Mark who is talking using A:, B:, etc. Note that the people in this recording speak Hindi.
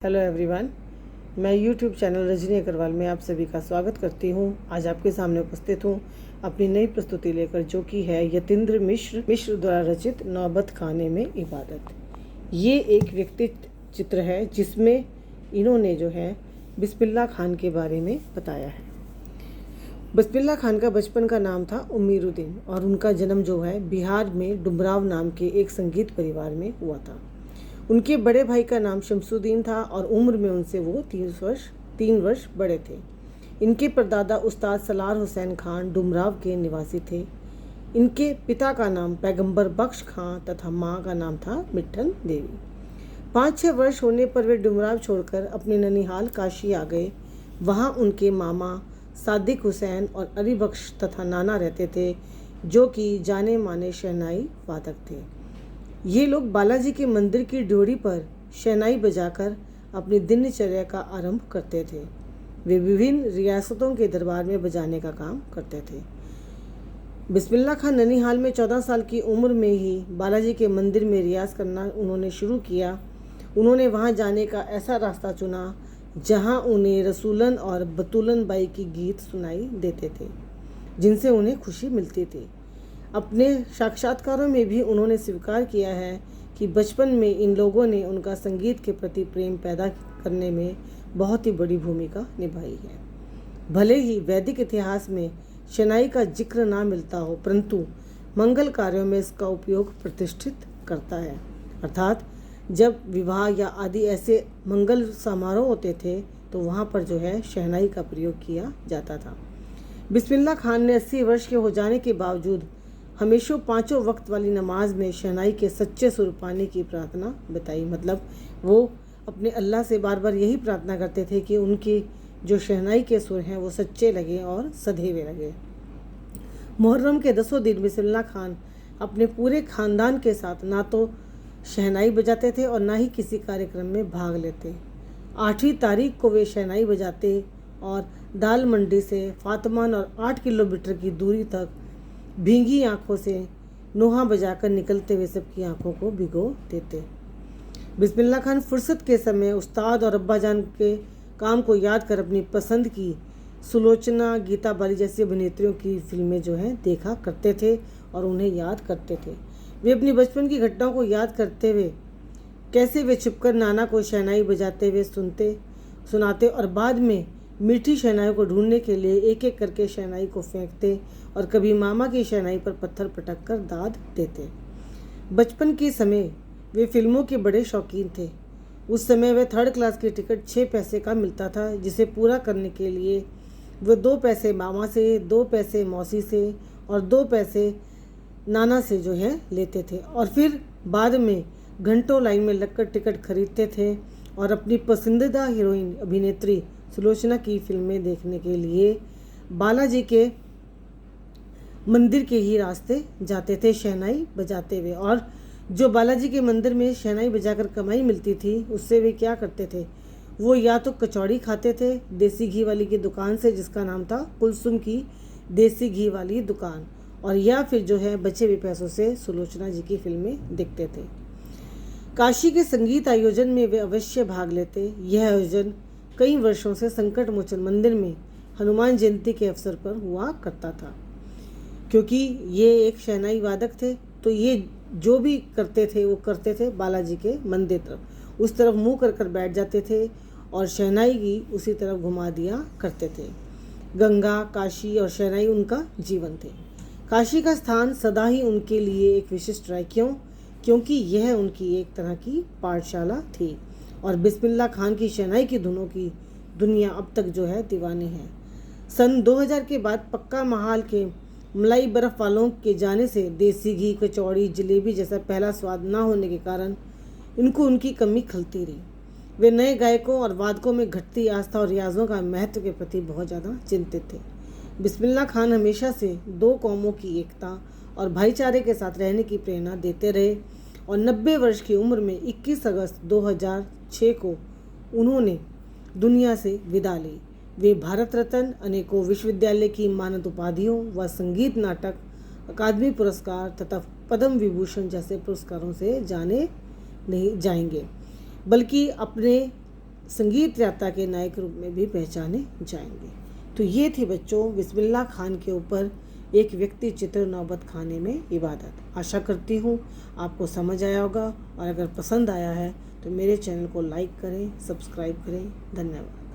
A: हेलो एवरीवन, मैं यूट्यूब चैनल रजनी अग्रवाल में आप सभी का स्वागत करती हूँ। आज आपके सामने उपस्थित हूँ अपनी नई प्रस्तुति लेकर, जो कि है यतीन्द्र मिश्र द्वारा रचित नौबत खाने में इबादत। ये एक व्यक्ति चित्र है जिसमें इन्होंने जो है बिस्मिल्लाह खान के बारे में बताया है। बिस्मिल्लाह खान का बचपन का नाम था उमीरुद्दीन और उनका जन्म जो है बिहार में डुमराव नाम के एक संगीत परिवार में हुआ था। उनके बड़े भाई का नाम शमसुद्दीन था और उम्र में उनसे वो 3 वर्ष बड़े थे। इनके परदादा उस्ताद सलार हुसैन खान डुमराव के निवासी थे। इनके पिता का नाम पैगंबर बख्श खां तथा माँ का नाम था मिट्ठन देवी। 5-6 वर्ष होने पर वे डुमराव छोड़कर अपने ननिहाल काशी आ गए। वहाँ उनके मामा सादिक हुसैन और अली बख्श तथा नाना रहते थे, जो कि जाने माने शहनाई वादक थे। ये लोग बालाजी के मंदिर की ड्योढ़ी पर शहनाई बजाकर अपनी दिनचर्या का आरंभ करते थे। वे विभिन्न रियासतों के दरबार में बजाने का काम करते थे। बिस्मिल्लाह खान ननिहाल में 14 साल की उम्र में ही बालाजी के मंदिर में रियाज करना उन्होंने शुरू किया। उन्होंने वहां जाने का ऐसा रास्ता चुना जहां उन्हें रसूलन और बतूलन बाई की गीत सुनाई देते थे, जिनसे उन्हें खुशी मिलती थी। अपने साक्षात्कारों में भी उन्होंने स्वीकार किया है कि बचपन में इन लोगों ने उनका संगीत के प्रति प्रेम पैदा करने में बहुत ही बड़ी भूमिका निभाई है। भले ही वैदिक इतिहास में शहनाई का जिक्र ना मिलता हो, परंतु मंगल कार्यों में इसका उपयोग प्रतिष्ठित करता है। अर्थात जब विवाह या आदि ऐसे मंगल समारोह होते थे तो वहाँ पर जो है शहनाई का प्रयोग किया जाता था। बिस्मिल्लाह खान ने 80 वर्ष के हो जाने के बावजूद हमेशा 5 वक्त वाली नमाज में शहनाई के सच्चे सुर पाने की प्रार्थना बताई। मतलब वो अपने अल्लाह से बार बार यही प्रार्थना करते थे कि उनके जो शहनाई के सुर हैं वो सच्चे लगे और सधेवे लगे। मुहर्रम के 10 दिन बिस्मिल्लाह खान अपने पूरे खानदान के साथ ना तो शहनाई बजाते थे और ना ही किसी कार्यक्रम में भाग लेते। 8वीं तारीख को वे शहनाई बजाते और दाल मंडी से फातमान और 8 किलोमीटर की दूरी तक भींगी आंखों से नोहा बजाकर निकलते हुए सबकी आंखों को भिगो देते। बिस्मिल्लाह खान फुर्सत के समय उस्ताद और अब्बा जान के काम को याद कर अपनी पसंद की सुलोचना, गीता बाली जैसी अभिनेत्रियों की फिल्में जो हैं देखा करते थे और उन्हें याद करते थे। वे अपनी बचपन की घटनाओं को याद करते हुए कैसे वे छिपकर नाना को शहनाई बजाते हुए सुनाते और बाद में मीठी शहनाई को ढूंढने के लिए एक एक करके शहनाई को फेंकते और कभी मामा की शहनाई पर पत्थर पटक कर दाद देते। बचपन के समय वे फिल्मों के बड़े शौकीन थे। उस समय वे 3rd क्लास की टिकट 6 पैसे का मिलता था, जिसे पूरा करने के लिए वे 2 पैसे मामा से, 2 पैसे मौसी से और 2 पैसे नाना से जो है लेते थे और फिर बाद में घंटों लाइन में लगकर टिकट खरीदते थे और अपनी पसंदीदा हीरोइन अभिनेत्री सुलोचना की फिल्में देखने के लिए बालाजी के मंदिर के ही रास्ते जाते थे शहनाई बजाते हुए। और जो बालाजी के मंदिर में शहनाई बजाकर कमाई मिलती थी उससे वे क्या करते थे, वो या तो कचौड़ी खाते थे देसी घी वाली की दुकान से, जिसका नाम था कुलसुम की देसी घी वाली दुकान, और या फिर जो है बचे हुए पैसों से सुलोचना जी की फिल्में देखते थे। काशी के संगीत आयोजन में वे अवश्य भाग लेते। यह आयोजन कई वर्षों से संकट मोचन मंदिर में हनुमान जयंती के अवसर पर हुआ करता था। क्योंकि ये एक शहनाई वादक थे तो ये जो भी करते थे वो करते थे बालाजी के मंदिर तरफ, उस तरफ मुंह कर बैठ जाते थे और शहनाई की उसी तरफ घुमा दिया करते थे। गंगा, काशी और शहनाई उनका जीवन थे। काशी का स्थान सदा ही उनके लिए एक विशिष्ट रहा। क्योंकि यह उनकी एक तरह की पाठशाला थी और बिस्मिल्लाह खान की शहनाई की धुनों की दुनिया अब तक जो है दीवानी है। सन 2000 के बाद पक्का महाल के मलाई बर्फ़ वालों के जाने से देसी घी, कचौड़ी, जलेबी जैसा पहला स्वाद ना होने के कारण इनको उनकी कमी खलती रही। वे नए गायकों और वादकों में घटती आस्था और रियाजों का महत्व के प्रति बहुत ज़्यादा चिंतित थे। बिस्मिल्लाह खान हमेशा से 2 कौमों की एकता और भाईचारे के साथ रहने की प्रेरणा देते रहे और 90 वर्ष की उम्र में 21 अगस्त 2006 को उन्होंने दुनिया से विदा ली। वे भारत रत्न, अनेकों विश्वविद्यालय की मानद उपाधियों व संगीत नाटक अकादमी पुरस्कार तथा पद्म विभूषण जैसे पुरस्कारों से जाने नहीं जाएंगे, बल्कि अपने संगीत यात्रा के नायक रूप में भी पहचाने जाएंगे। तो ये थी बच्चों बिस्मिल्लाह खान के ऊपर एक व्यक्ति चित्र नौबत खाने में इबादत। आशा करती हूँ आपको समझ आया होगा, और अगर पसंद आया है तो मेरे चैनल को लाइक करें, सब्सक्राइब करें। धन्यवाद।